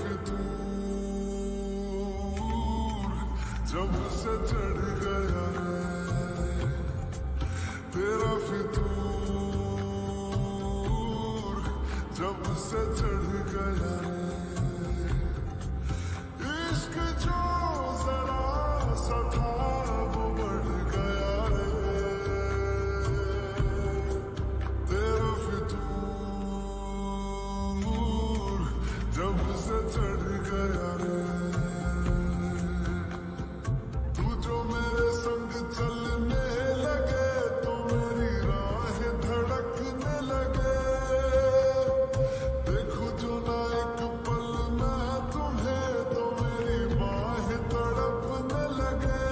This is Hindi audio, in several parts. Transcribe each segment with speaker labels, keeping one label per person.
Speaker 1: फितूर जब से चढ़ गया रे, तेरा फितूर जब से चढ़ गया रे, इश्क जो जरा सा था वो बढ़ गया रे, तेरा फितूर जब से चढ़ गया रे, तू जो मेरे संग चलने लगे तो मेरी राह धड़कने लगे, देखो जो ना एक पल मैं तुम्हें तो मेरी बाह तड़पने लगे,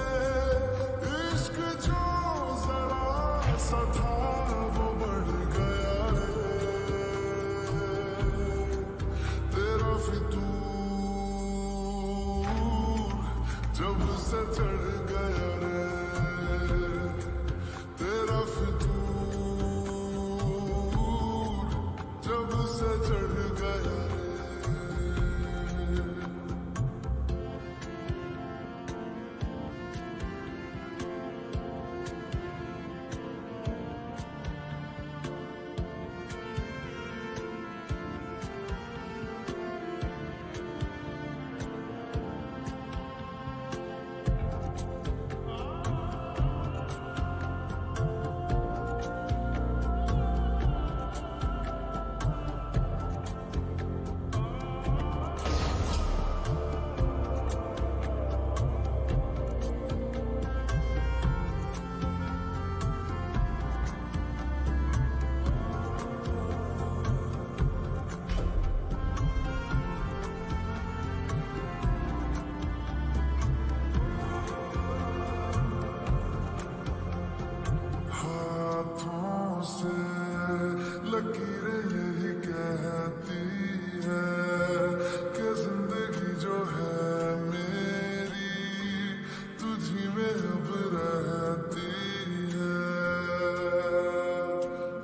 Speaker 1: इश्क जो जरा सा था वो बढ़ गया रे, तेरा फितूर जब से चढ़ गया रे, तेरा फितूर जब से चढ़ गया रे। हाथों से लकीरें यही कहती है कि जिंदगी जो है मेरी तुझी में अब रहती है,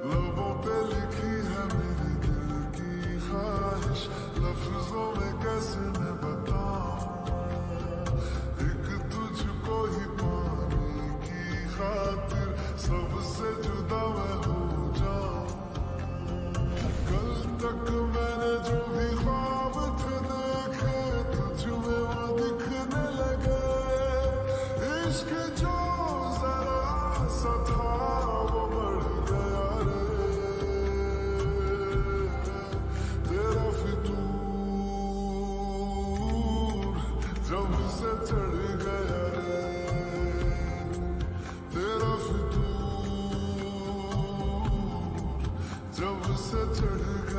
Speaker 1: लबों पे लिखी है मेरे दिल की ख्वाहिश, लफ्जों में कैसे मैं बताऊं, एक तुझको ही पाने की खातिर सबसे जुदा मैं हो जाऊं, कल तक मैंने जो भी ख्वाब थे देखे तुझ में वो दिखने लगे, इश्क जो जरा सा था वो बढ़ गया रे, तेरा फितूर जब से चढ़ गया रे, तेरा फितूर जब से चढ़ गया।